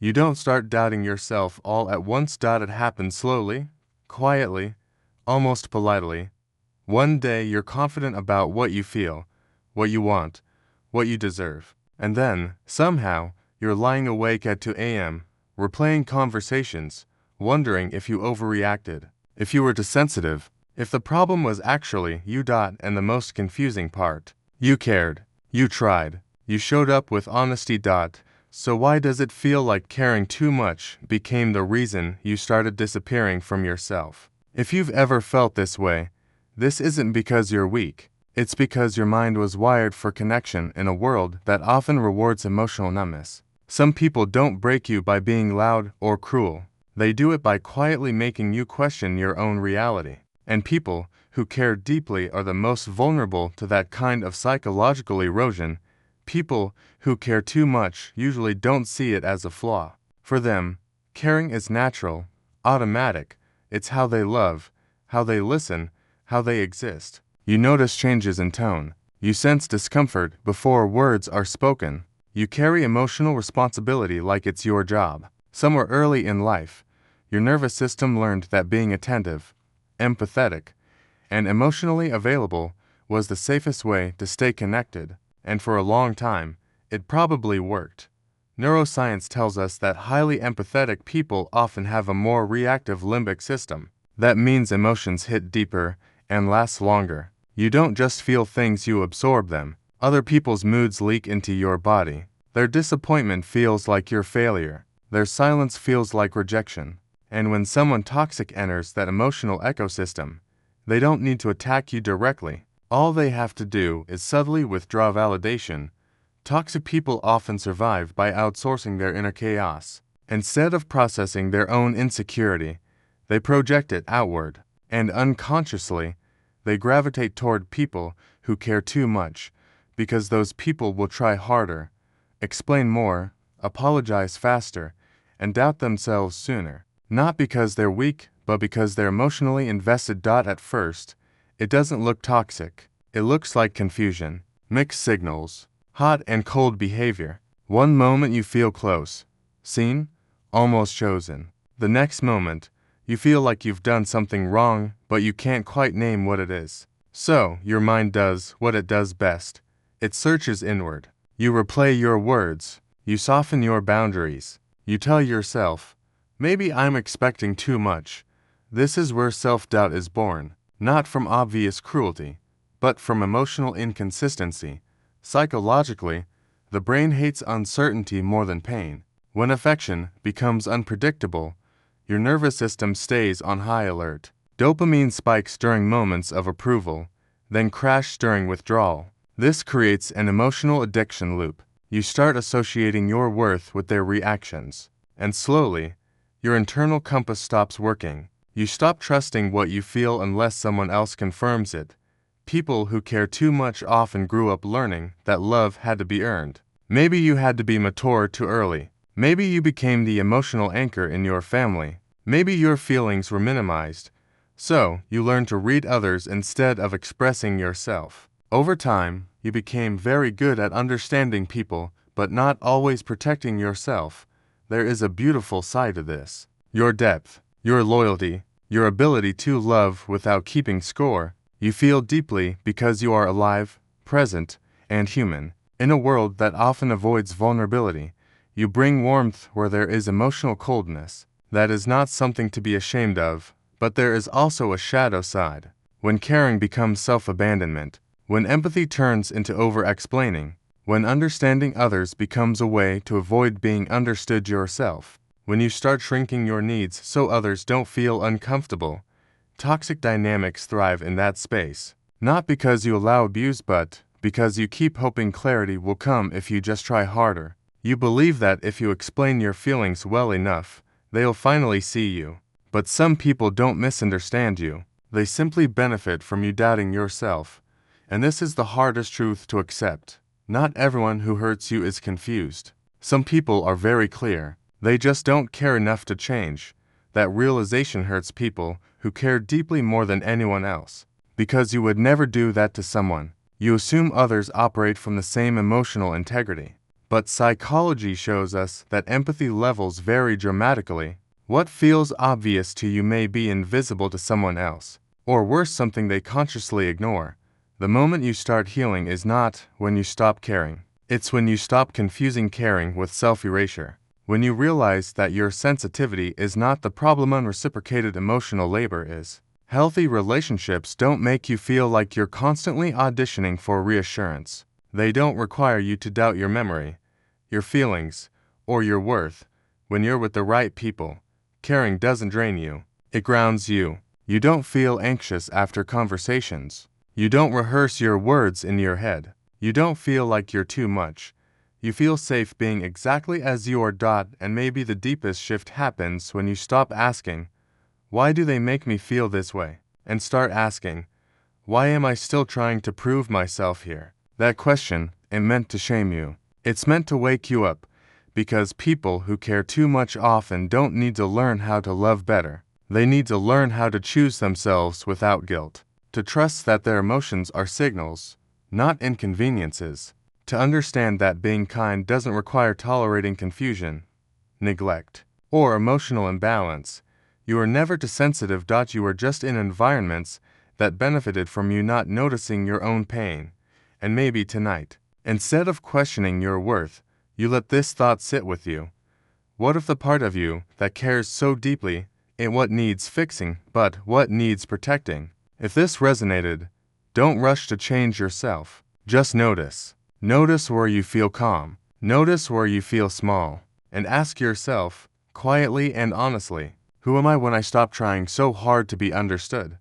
You don't start doubting yourself all at once. It happens slowly, quietly, almost politely. One day you're confident about what you feel, what you want, what you deserve. And then, somehow, you're lying awake at 2 a.m., replaying conversations, wondering if you overreacted, if you were too sensitive, if the problem was actually you. And the most confusing part, you cared, you tried, you showed up with honesty. So why does it feel like caring too much became the reason you started disappearing from yourself? If you've ever felt this way, this isn't because you're weak. It's because your mind was wired for connection in a world that often rewards emotional numbness. Some people don't break you by being loud or cruel. They do it by quietly making you question your own reality. And people who care deeply are the most vulnerable to that kind of psychological erosion. People who care too much usually don't see it as a flaw. For them, caring is natural, automatic. It's how they love, how they listen, how they exist. You notice changes in tone. You sense discomfort before words are spoken. You carry emotional responsibility like it's your job. Somewhere early in life, your nervous system learned that being attentive, empathetic, and emotionally available was the safest way to stay connected, and for a long time, it probably worked. Neuroscience tells us that highly empathetic people often have a more reactive limbic system. That means emotions hit deeper and last longer. You don't just feel things, you absorb them. Other people's moods leak into your body. Their disappointment feels like your failure. Their silence feels like rejection. And when someone toxic enters that emotional ecosystem, they don't need to attack you directly. All they have to do is subtly withdraw validation. Toxic people often survive by outsourcing their inner chaos. Instead of processing their own insecurity, they project it outward, and unconsciously, they gravitate toward people who care too much, because those people will try harder, explain more, apologize faster, and doubt themselves sooner. Not because they're weak, but because they're emotionally invested. At first, it doesn't look toxic. It looks like confusion, mixed signals, hot and cold behavior. One moment you feel close, seen, almost chosen. The next moment, you feel like you've done something wrong, but you can't quite name what it is. So, your mind does what it does best. It searches inward. You replay your words. You soften your boundaries. You tell yourself, maybe I'm expecting too much. This is where self-doubt is born, not from obvious cruelty, but from emotional inconsistency. Psychologically, the brain hates uncertainty more than pain. When affection becomes unpredictable, your nervous system stays on high alert. Dopamine spikes during moments of approval, then crash during withdrawal. This creates an emotional addiction loop. You start associating your worth with their reactions, and slowly, your internal compass stops working. You stop trusting what you feel unless someone else confirms it. People who care too much often grew up learning that love had to be earned. Maybe you had to be mature too early. Maybe you became the emotional anchor in your family. Maybe your feelings were minimized. So, you learned to read others instead of expressing yourself. Over time, you became very good at understanding people, but not always protecting yourself. There is a beautiful side to this. Your depth, your loyalty, your ability to love without keeping score. You feel deeply because you are alive, present, and human. In a world that often avoids vulnerability, you bring warmth where there is emotional coldness. That is not something to be ashamed of, but there is also a shadow side. When caring becomes self-abandonment, when empathy turns into over-explaining, when understanding others becomes a way to avoid being understood yourself, when you start shrinking your needs so others don't feel uncomfortable, toxic dynamics thrive in that space. Not because you allow abuse, but because you keep hoping clarity will come if you just try harder. You believe that if you explain your feelings well enough, they'll finally see you. But some people don't misunderstand you. They simply benefit from you doubting yourself. And this is the hardest truth to accept. Not everyone who hurts you is confused. Some people are very clear. They just don't care enough to change. That realization hurts people who care deeply more than anyone else. Because you would never do that to someone. You assume others operate from the same emotional integrity. But psychology shows us that empathy levels vary dramatically. What feels obvious to you may be invisible to someone else, or worse, something they consciously ignore. The moment you start healing is not when you stop caring. It's when you stop confusing caring with self-erasure. When you realize that your sensitivity is not the problem, unreciprocated emotional labor is. Healthy relationships don't make you feel like you're constantly auditioning for reassurance. They don't require you to doubt your memory, your feelings, or your worth. When you're with the right people, caring doesn't drain you, it grounds you. You don't feel anxious after conversations. You don't rehearse your words in your head. You don't feel like you're too much. You feel safe being exactly as you are. And maybe the deepest shift happens when you stop asking, "Why do they make me feel this way?" and start asking, "Why am I still trying to prove myself here?" That question ain't meant to shame you. It's meant to wake you up, because people who care too much often don't need to learn how to love better. They need to learn how to choose themselves without guilt, to trust that their emotions are signals, not inconveniences, to understand that being kind doesn't require tolerating confusion, neglect, or emotional imbalance. You are never too sensitive. You are just in environments that benefited from you not noticing your own pain. And maybe tonight, instead of questioning your worth, you let this thought sit with you. What if the part of you that cares so deeply ain't what needs fixing, but what needs protecting? If this resonated, don't rush to change yourself. Just notice. Notice where you feel calm. Notice where you feel small. And ask yourself, quietly and honestly, who am I when I stop trying so hard to be understood?